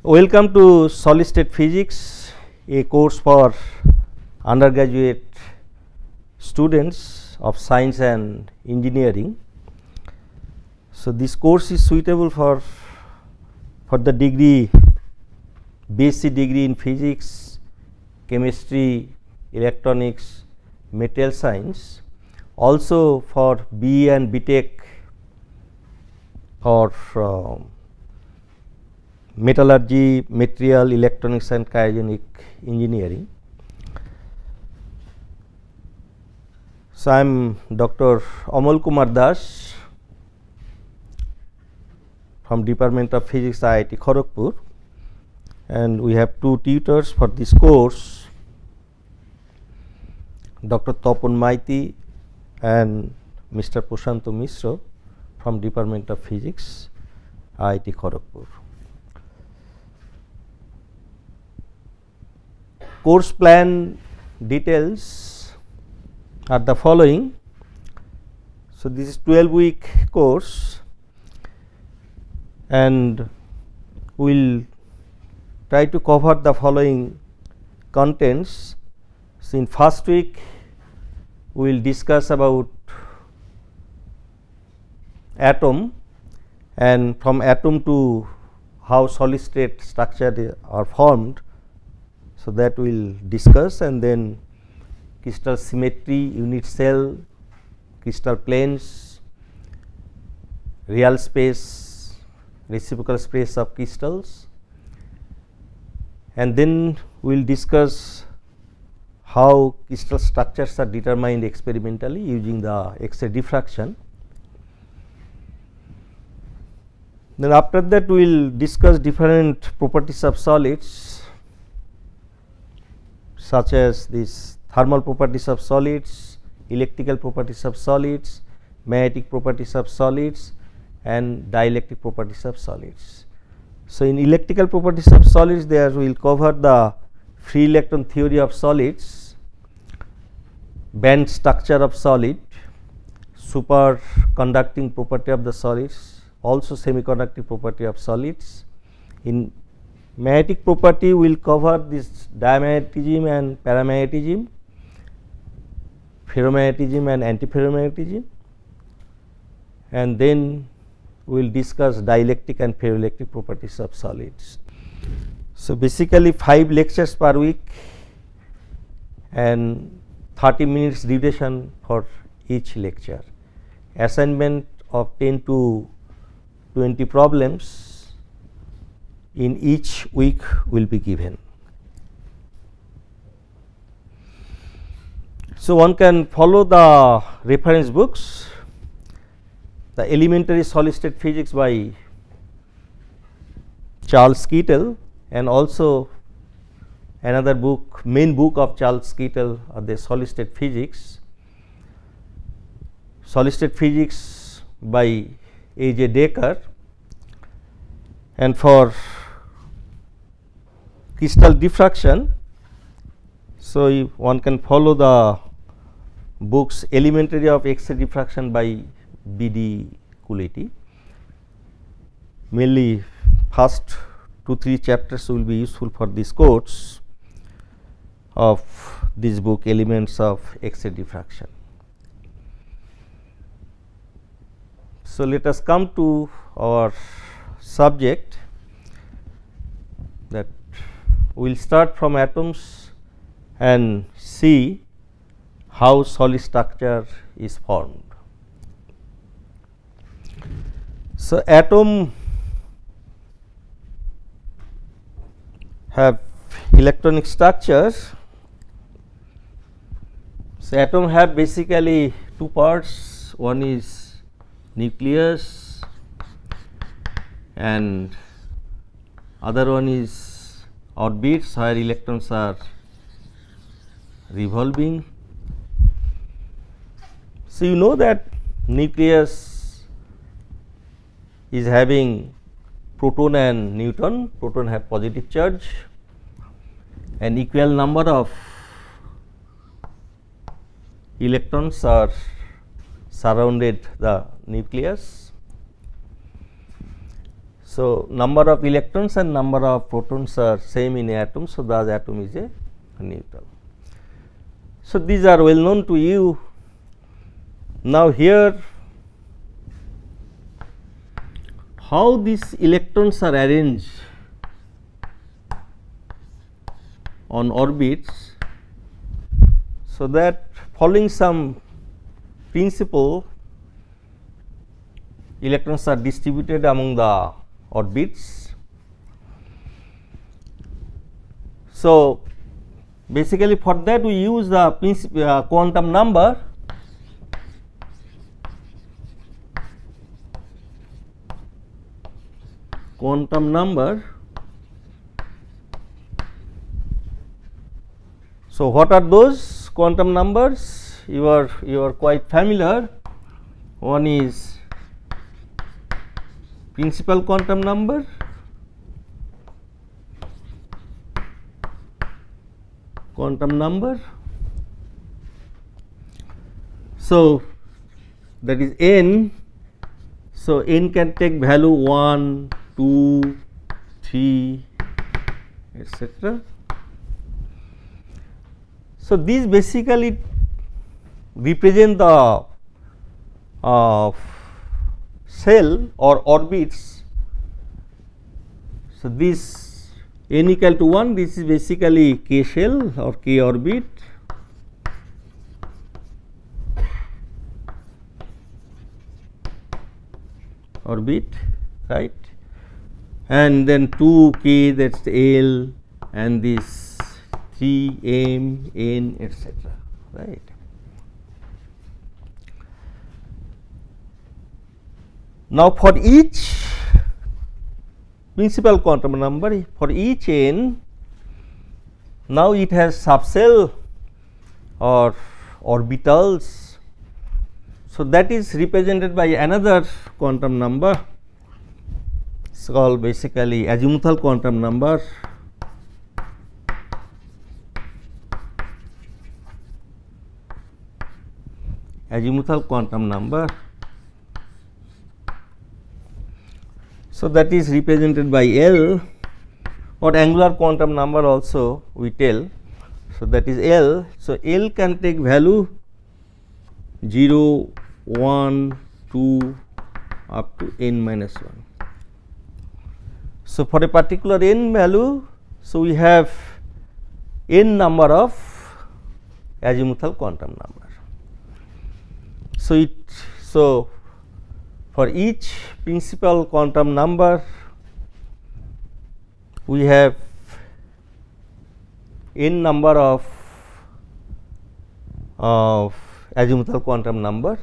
Welcome to Solid State Physics, a course for undergraduate students of science and engineering. So, this course is suitable for the degree BSc degree in physics, chemistry, electronics, material science, also for BE and BTech or metallurgy, material, electronics and cryogenic engineering. So, I am Dr. Amal Kumar Das from Department of Physics, IIT Kharagpur, and we have two tutors for this course, Dr. Tapan Maiti and Mr. Prashanto Mishra from Department of Physics, IIT Kharagpur. Course plan details are the following. So, this is 12-week course and we will try to cover the following contents. So, in first week we will discuss about atom, and from atom to how solid state structure are formed. So, that we will discuss, and then crystal symmetry, unit cell, crystal planes, real space, reciprocal space of crystals, and then we will discuss how crystal structures are determined experimentally using the X-ray diffraction. Then after that we will discuss different properties of solids, such as this thermal properties of solids, electrical properties of solids, magnetic properties of solids and dielectric properties of solids. So, in electrical properties of solids, there we will cover the free electron theory of solids, band structure of solid, superconducting property of the solids, also semiconducting property of solids. In magnetic property, we will cover this diamagnetism and paramagnetism, ferromagnetism and antiferromagnetism, and then we will discuss dielectric and ferroelectric properties of solids. So, basically 5 lectures per week and 30 minutes duration for each lecture. Assignment of 10 to 20 problems in each week will be given. So, one can follow the reference books, the Elementary Solid State Physics by Charles Kittel, and also another book, main book of Charles Kittel, the Solid State Physics, Solid State Physics by A.J. Decker. And for crystal diffraction, so one can follow the books Elementary of X-ray diffraction by B.D. Coolity. Mainly first 2-3 chapters will be useful for this course of this book, Elements of X-ray diffraction. So, let us come to our subject, that we will start from atoms and see how solid structure is formed. So, atom have electronic structures. So, atom have basically two parts, one is nucleus and other one is orbits where electrons are revolving. So, you know that nucleus is having proton and neutron. Proton have positive charge and equal number of electrons are surrounded the nucleus. So, number of electrons and number of protons are same in atom. So, the atom is a neutral. So, these are well known to you. Now, here how these electrons are arranged on orbits. So, that following some principle, electrons are distributed among the orbits. So, basically for that we use the quantum number. So, what are those quantum numbers? You are quite familiar. One is principal quantum number, So, that is n. So, n can take value 1, 2, 3, etc. So, these basically represent the shell or orbits. So, this n equal to 1, this is basically k shell or k orbit. Right, and then 2k, that is L, and this 3m, n, etc. Right. Now, for each principal quantum number, for each n, now it has subshell or orbitals. So, that is represented by another quantum number, it is called basically azimuthal quantum number. So, that is represented by L, or angular quantum number also we tell. So, that is L. So, L can take value 0, 1, 2 up to n minus 1. So, for a particular n value, so we have n number of azimuthal quantum number. So, for each principal quantum number, we have n number of azimuthal quantum number.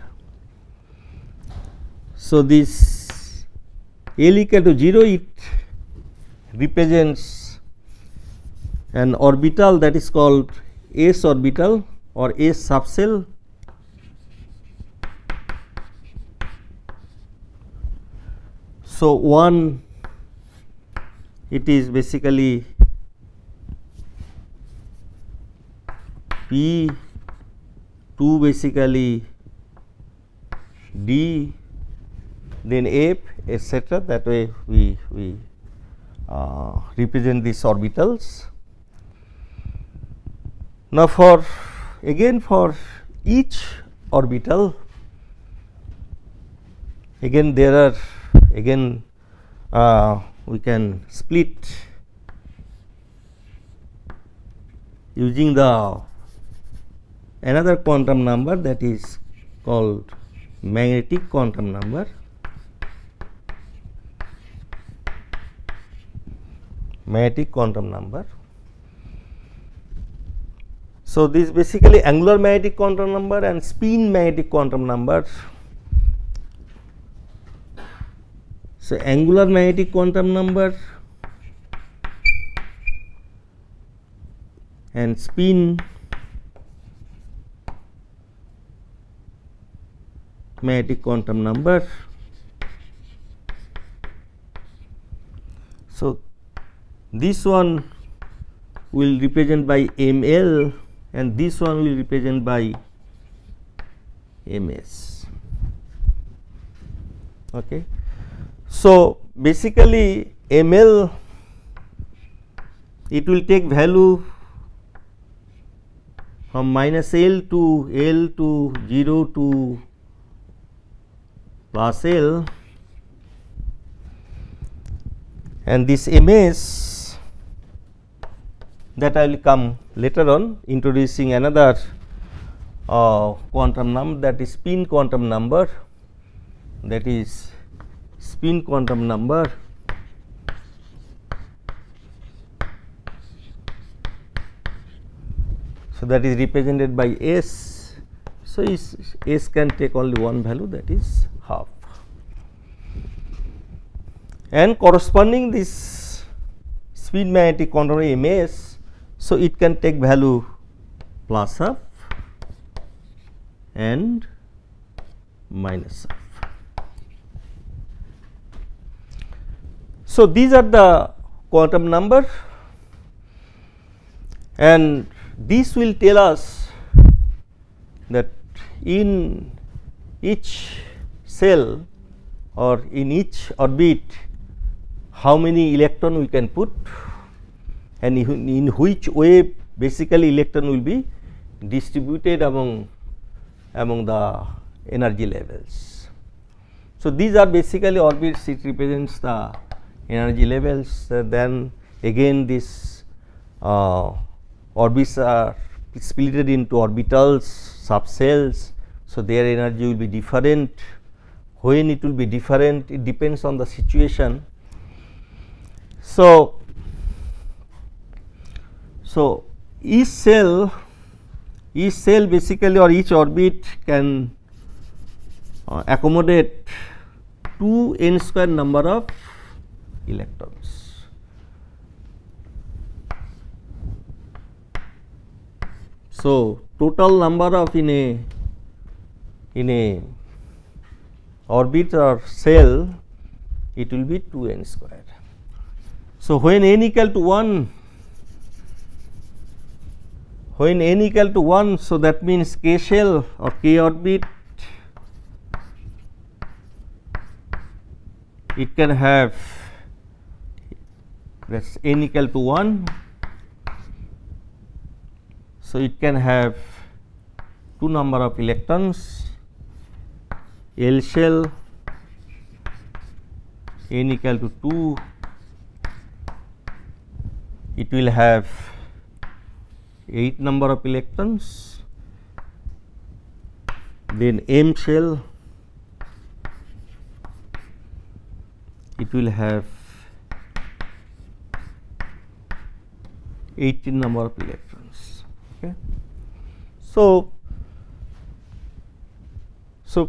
So, this L equal to 0, it represents an orbital, that is called s orbital or s subshell. So, 1, it is basically P, 2 basically D, then F, etc. That way we represent these orbitals. Now, for each orbital, again there are we can split using the another quantum number, that is called magnetic quantum number. So, this basically angular magnetic quantum number and spin magnetic quantum number. So, angular magnetic quantum number and spin magnetic quantum number. So, this one will represent by ML and this one will represent by MS. Okay. So, basically ml it will take value from minus L to 0 to plus L, and this ms that I will come later on, introducing another quantum number, that is spin quantum number, that is spin quantum number. So, that is represented by S. So, S can take only one value, that is half, and corresponding this spin magnetic quantum ms. So, it can take value plus half and minus half. So, these are the quantum number, and this will tell us that in each cell or in each orbit how many electron we can put, and in which way basically electron will be distributed among the energy levels. So, these are basically orbits, it represents the energy levels. Then again this orbits are split into orbitals, subcells. So, their energy will be different. When it will be different, it depends on the situation. So, each cell basically, or each orbit can accommodate 2 n square number of electrons. So, total number of in a orbit or cell, it will be 2 n square. So, when n equal to 1, so that means k shell or k orbit, it can have, that is n equal to 1. So, it can have 2 number of electrons, L shell, n equal to 2, it will have 8 number of electrons, then M shell, it will have 18 number of electrons. Okay. So,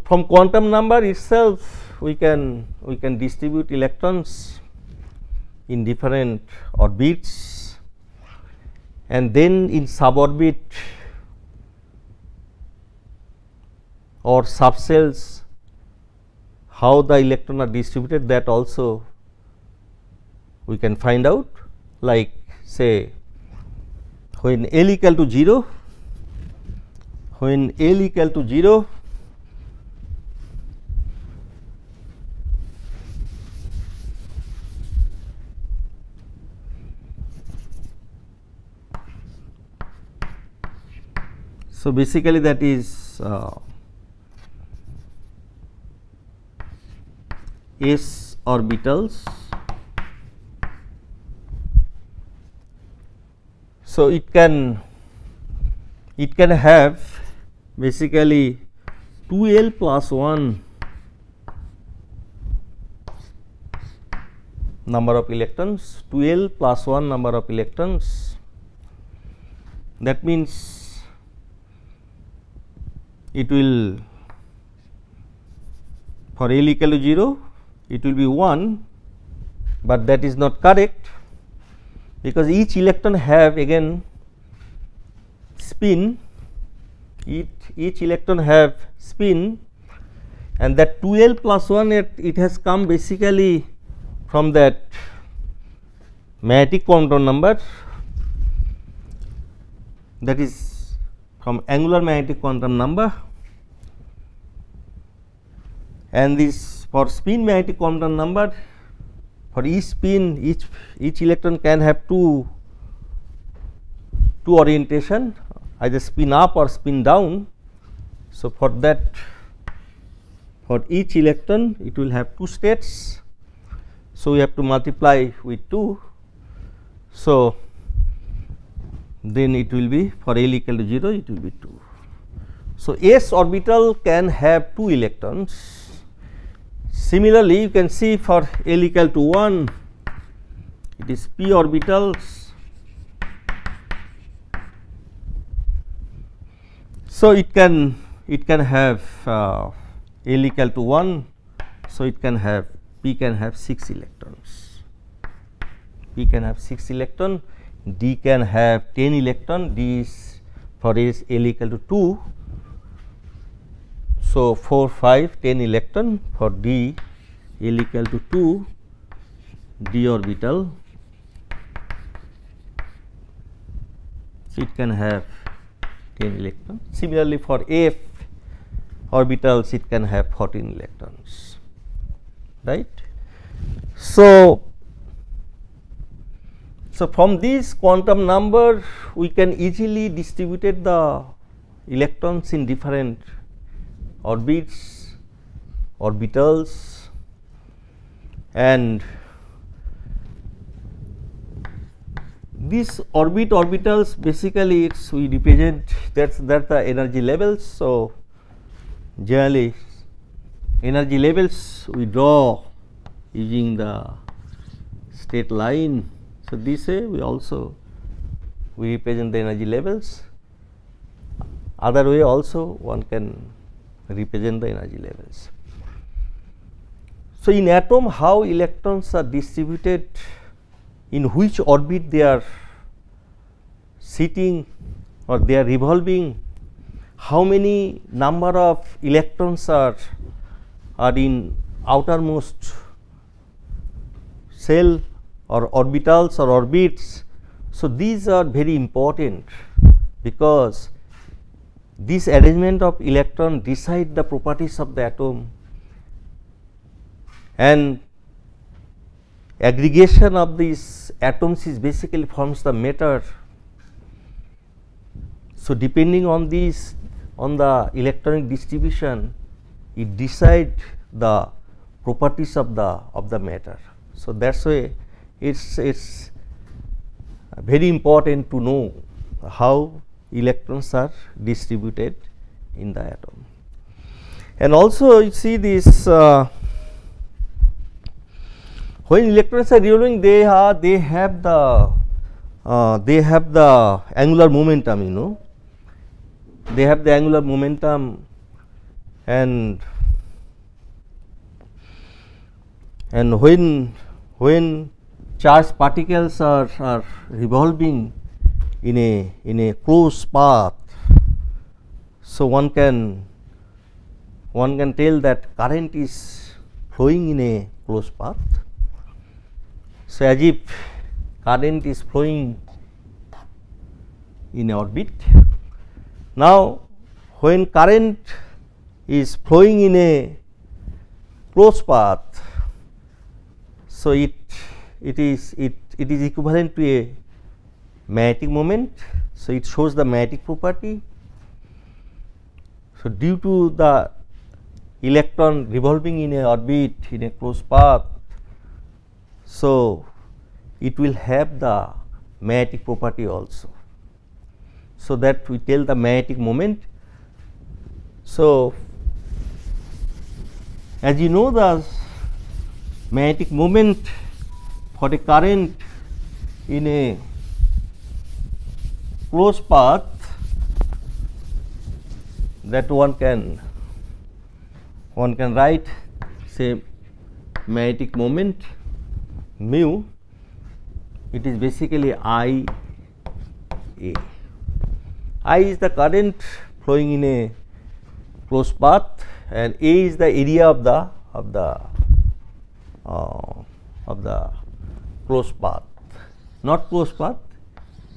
from quantum number itself we can distribute electrons in different orbits, and then in suborbit or subcells how the electrons are distributed, that also we can find out, like say when L equal to 0, so basically that is s orbitals. So, it can have basically 2L plus 1 number of electrons, 2L plus 1 number of electrons. That means it will, for L equal to 0, it will be 1, but that is not correct, because each electron have again spin, each electron have spin, and that 2L plus 1 it has come basically from that magnetic quantum number, that is from angular magnetic quantum number, and this for spin magnetic quantum number, for each spin, each electron can have two orientation, either spin up or spin down. So, for that, for each electron it will have two states. So, we have to multiply with 2. So, then it will be for L equal to 0, it will be 2. So, s orbital can have 2 electrons. Similarly, you can see for L equal to 1, it is p orbitals. So, it can have L equal to 1. So, it can have p can have 6 electrons. P can have 6 electron, D can have 10 electron. D is for is L equal to 2. So, 4, 5, 10 electron for D, L equal to 2, D orbital. So, it can have 10 electrons. Similarly, for F orbitals, it can have 14 electrons, right. So, from this quantum number, we can easily distribute the electrons in different orbits, orbitals, and these orbitals basically we represent that's the energy levels. So, generally energy levels we draw using the straight line. So, this way we represent the energy levels. Other way also one can represent the energy levels. So, in atom how electrons are distributed, in which orbit they are sitting or they are revolving, how many number of electrons are in outermost shell or orbitals or orbits. So, these are very important because this arrangement of electron decide the properties of the atom, and aggregation of these atoms is basically forms the matter. So, depending on this, on the electronic distribution, it decide the properties of the matter. So, that's why it's very important to know how electrons are distributed in the atom. And also you see this when electrons are revolving, they have the angular momentum, you know, they have the angular momentum, and when charged particles are revolving in a closed path, so one can tell that current is flowing in a closed path. So, as if current is flowing in orbit. Now, when current is flowing in a closed path, so it is equivalent to a magnetic moment. So, it shows the magnetic property. So, due to the electron revolving in a orbit in a closed path, so it will have the magnetic property also. So, that we tell the magnetic moment. So, as you know, the magnetic moment for a current in a closed path, that one can write, say, magnetic moment mu, it is basically I A. I is the current flowing in a closed path, and A is the area of the closed path, not closed path,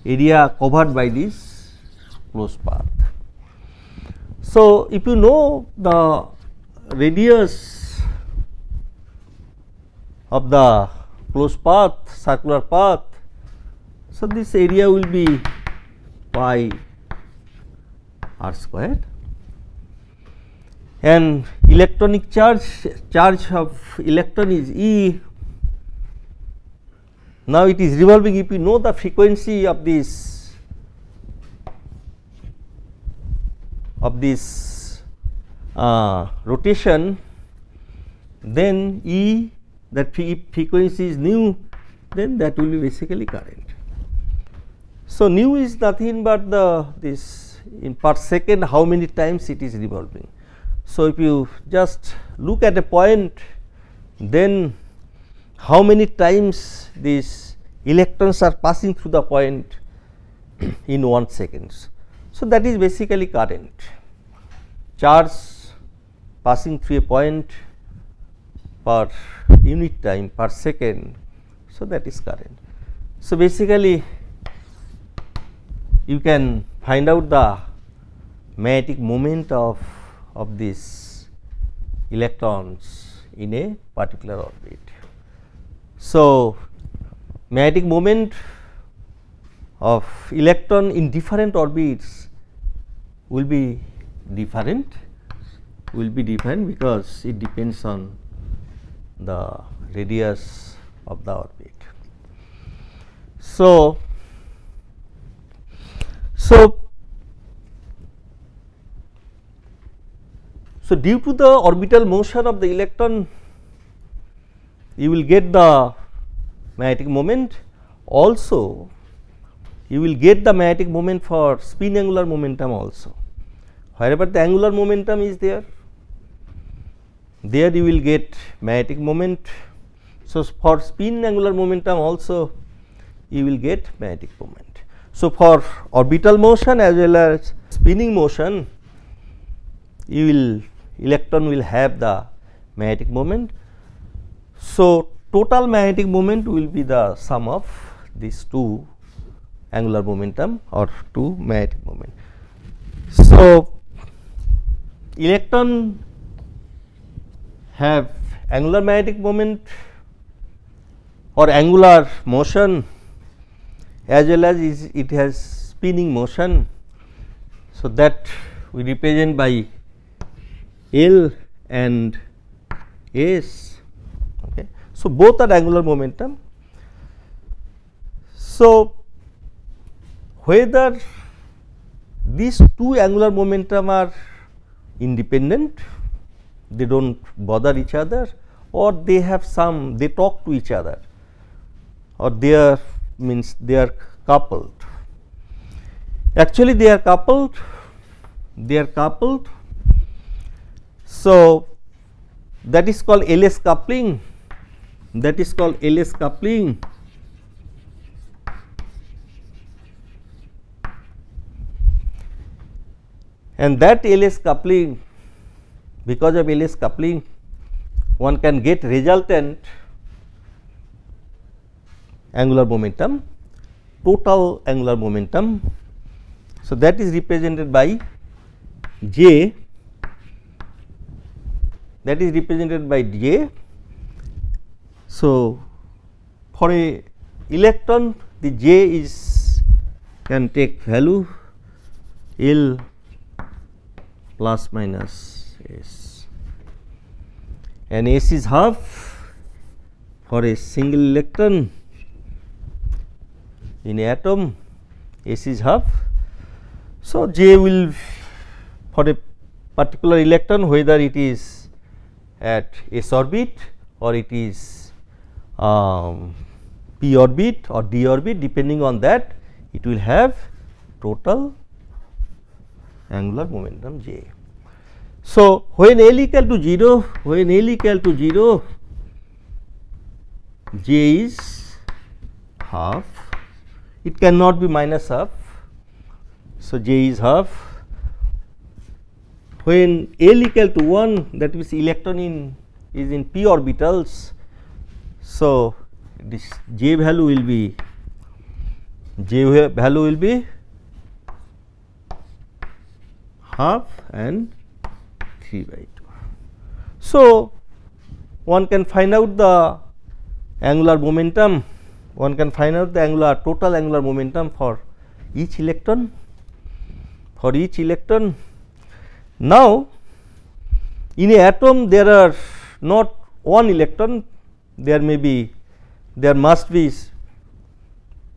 area covered by this closed path. So, if you know the radius of the closed path, circular path. So, this area will be pi r squared, and electronic charge of electron is E. Now, it is revolving. If you know the frequency of this rotation, then E, that frequency is nu, then that will be basically current. So, nu is nothing but this in per second how many times it is revolving. So, if you just look at a point, then how many times these electrons are passing through the point in 1 second. So, that is basically current, charge passing through a point per unit time per second. So, that is current. So, basically you can find out the magnetic moment of these electrons in a particular orbit. So, magnetic moment of electron in different orbits will be different because it depends on the radius of the orbit. So, due to the orbital motion of the electron, you will get the magnetic moment. Also, you will get the magnetic moment for spin angular momentum also. Wherever the angular momentum is there you will get magnetic moment. So, for spin angular momentum also you will get magnetic moment. So, for orbital motion as well as spinning motion, electron will have the magnetic moment. So, total magnetic moment will be the sum of these two angular momentum or two magnetic moment. So, electron have angular magnetic moment or angular motion as well as it has spinning motion. So, that we represent by L and S. Okay. So, both are angular momentum. So, whether these two angular momentum are independent, they do not bother each other, or they have some, they talk to each other, or they are coupled. Actually, they are coupled. So, that is called LS coupling. And that LS coupling, because of LS coupling, one can get resultant angular momentum, total angular momentum. So, that is represented by J, So, for a electron, the J is can take value L plus minus S, and S is half for a single electron in a atom, S is half. So, J will for a particular electron, whether it is at S orbit or it is p orbit or d orbit, depending on that it will have total angular momentum J. So, when L equal to 0, J is half, it cannot be minus half. So, J is half. When L equal to 1, that means electron is in p orbitals. So, this J value will be half and 3/2. So, one can find out the angular momentum, one can find out the total angular momentum for each electron. Now, in an atom there are not one electron, there must be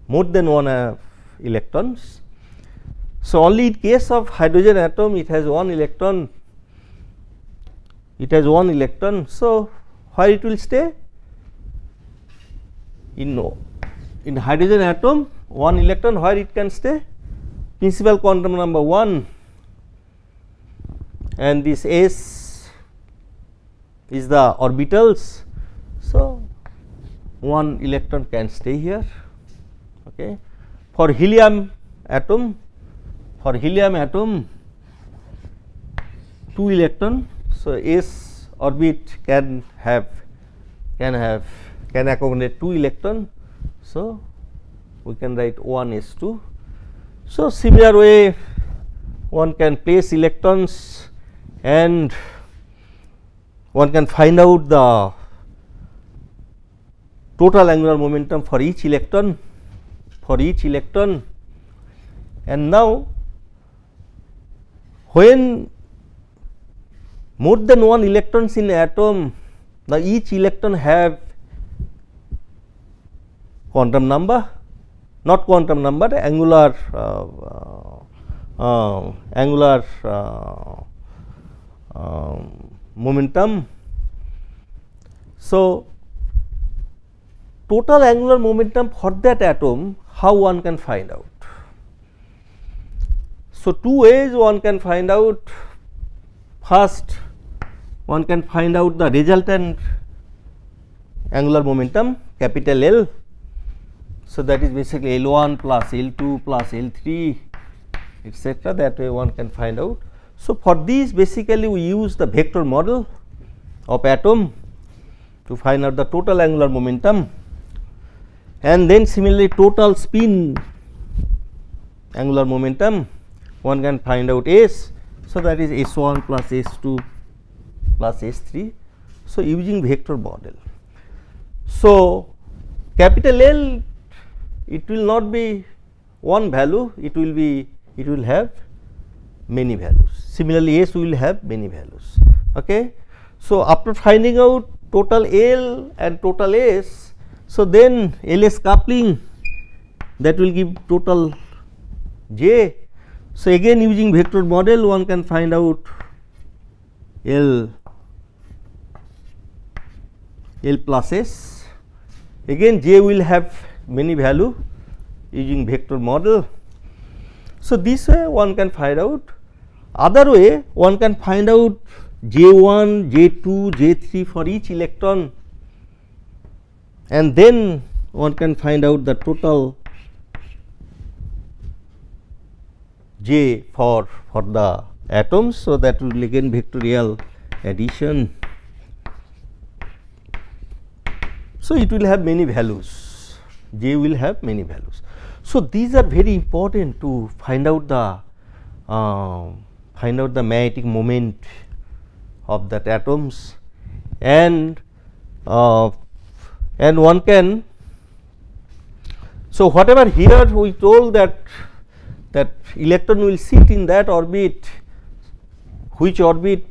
more than one electrons. So, only in case of hydrogen atom it has one electron, So, where it will stay? In hydrogen atom, one electron, where it can stay? Principal quantum number 1, and this S is the orbitals. So, one electron can stay here. Okay. For helium atom, 2 electron. So, S orbit can accommodate 2 electron. So, we can write 1 S2. So, similar way one can place electrons and one can find out the total angular momentum for each electron, and now when more than one electrons in atom, each electron have quantum number, not quantum number, angular momentum. So, total angular momentum for that atom, how one can find out? So, 2 ways one can find out. First, one can find out the resultant angular momentum, capital L. So, that is basically L1 plus L2 plus L3, etc. That way one can find out. So, for this basically we use the vector model of atom to find out the total angular momentum, and then similarly total spin angular momentum one can find out S. So, that is S1 plus S2 plus S3. So, using vector model. So, capital L, it will not be one value, it will have many values. Similarly, S will have many values. Okay. So, after finding out total L and total S, so then LS coupling, that will give total J. So, again using vector model one can find out L plus S, again J will have many value using vector model. So, this way one can find out. Other way one can find out J1, J2, J3 for each electron, and then one can find out the total J for the atoms. So, that will again vectorial addition. So, it will have many values, J will have many values. So, these are very important to find out the magnetic moment of that atoms, and one can. So, whatever here we told that electron will sit in that orbit, which orbit.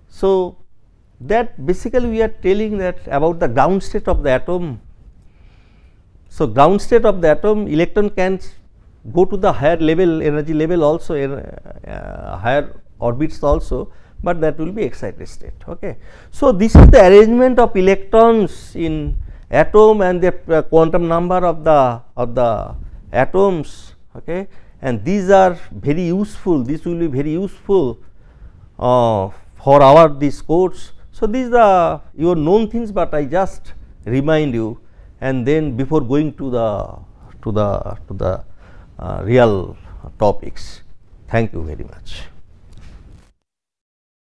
So, that basically we are telling that about the ground state of the atom. So, ground state of the atom, electron can go to the higher level, energy level also, higher orbits also, but that will be excited state. Okay. So, this is the arrangement of electrons in atom and the quantum number of the atoms. Okay. And these are very useful, this will be very useful for our this course. So, these are your known things, but I just remind you, and then before going to the real topics. Thank you very much.